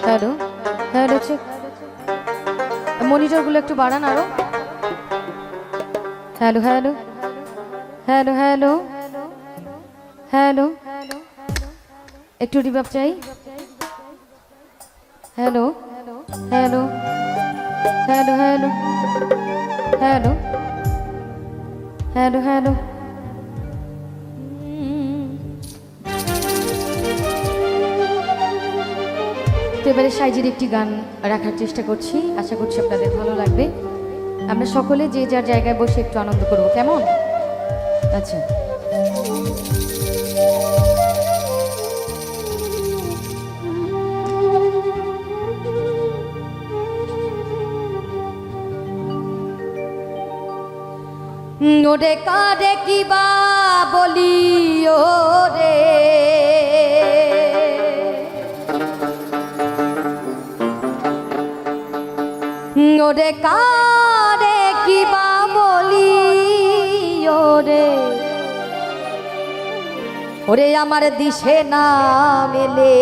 Hello hello check মনিটরগুলো একটু বাড়ান আরো। Hello hello hello hello hello একটু রিভাব চাই। Hello hello hello hello hello hello hello এবারে সাইজের একটি গান রাখার চেষ্টা করছি, আশা করছি আপনাদের ভালো লাগবে। আমরা সকলে যে যার জায়গায় বসে একটু আনন্দ করব, কেমন? আচ্ছা, ওরে কারে কিবা বলি ওরে ওরে কারে কিবা বলি ওরে ওরে আমার দিশে না মেলে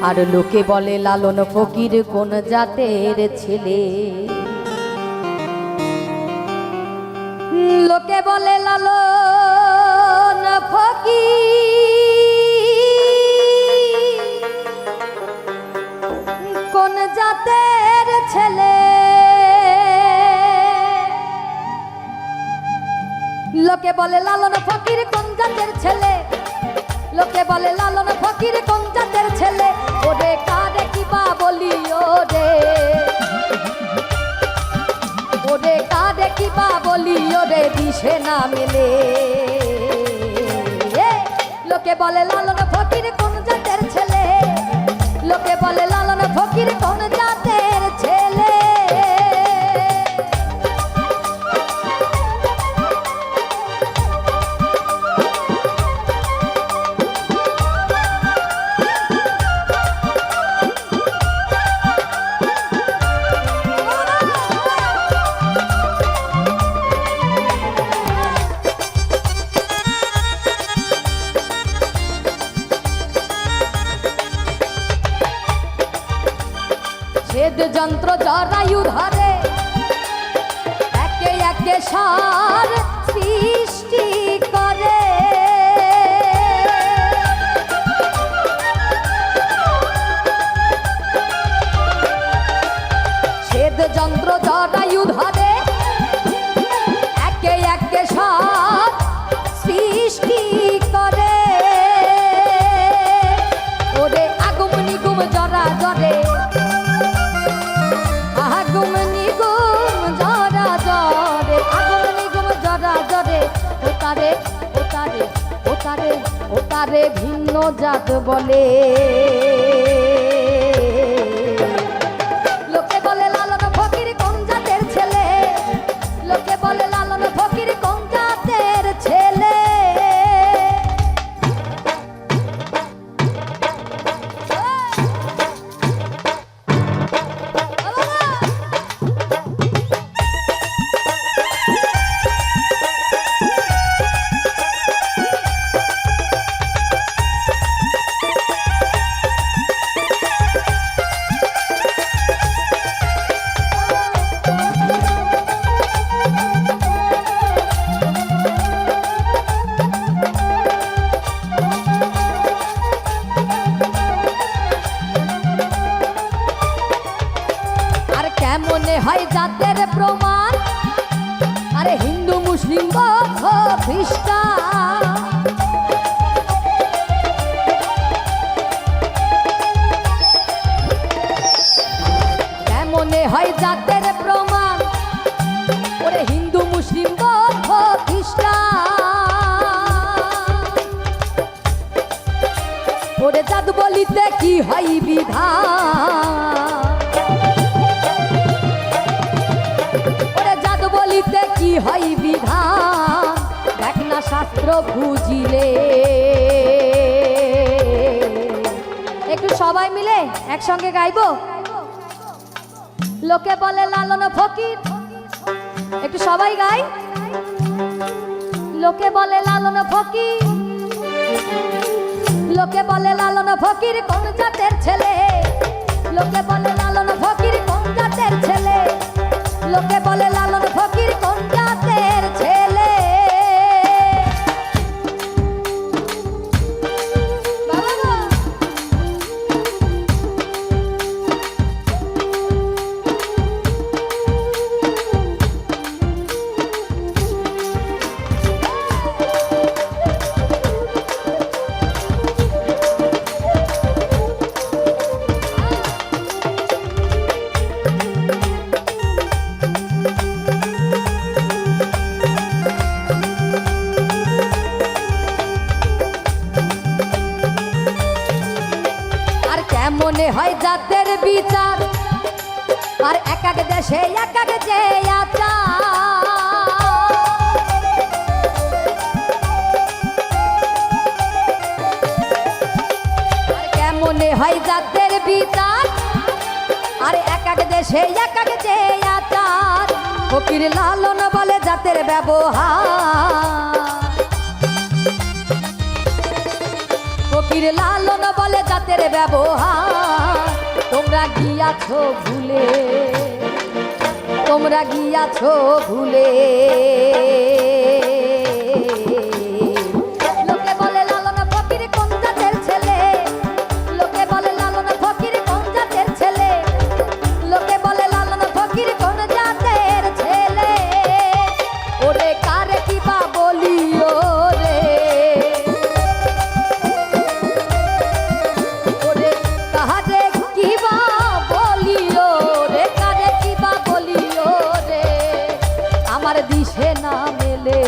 আর লোকে বলে লালন ফকির কোন জাতের ছেলে, লোকে বলে লালন ফকির কোন জাতের ছেলে, লোকে বলে লালন ফকির কোন জাতের ছেলে, লোকে বলে লালন ফকির কোন জাতের ছেলে, ওরে কারে কিবা বলি ওরে ওরে কারে কিবা বলি ওরে দিশে না মেলে, লোকে বলে লালন ফকির কোন জাতের ছেলে, লোকে বলে লালন ফকির কোন জাতের ছেলে। যন্ত্র জরায়ু ধরে একে একে সার সৃষ্টি করে, ছেদ যন্ত্র জরায়ু ধরে একে একে সার সৃষ্টি করে, ওরে আগুম নিগুম জরা জরে আগুম নিগুম জরা জরে আগুম নিগুম জরা জরে ওতারে ওতারে ওতারে ওতারে ভিন্ন জাত বলে, লোকে বলে লালন ফকির কোন জাতের ছেলে, লোকে বলে লালন ফকির কোন জাতের ছেলে। কেমনে হয় জাতের প্রমাণ, আরে হিন্দু মুসলিম বৌদ্ধ খ্রিস্টান, কেমনে হয় জাতের প্রমাণ, ওরে হিন্দু মুসলিম বৌদ্ধ খ্রিস্টান। ওরে জাদু বলিতে কি হয় বিধান, ওরে জাদু বলিতে কি হয় বিধান, দেখ না শাস্ত্র বুঝিলে। একটু সবাই মিলে একসঙ্গে গাইবো। লোকে বলে লালন ফকির, একটু সবাই গাই। লোকে বলে লালন ফকির, লোকে বলে লালন ফকির কোন জাতের ছেলে, লোকে বলে লালন ফকির কোন জাতের ছেলে, লোকে বলে লালন ফকির কোন জাতের ছেলে। মনে হয় জাতের বিচার, আর এক এক দেশে এক এক যে আচার। কেমনে হয় জাতের বিচার, আর এক এক দেশে এক এক যে আচার। ফকির লালন বলে জাতের ব্যবহার, ফকির লালন বলে জাতের ব্যবহার। তোমরা গিয়াছো ভুলে, তোমরা গিয়াছো ভুলে। লোকে বলে লালন ফকির কোন জাতের ছেলে, লোকে বলে লালন ফকির কোন জাতের ছেলে, লোকে বলে লালন ফকির কোন জাতের ছেলে। ওরে কারে কিবা বলিও রে, দিশে না মেলে।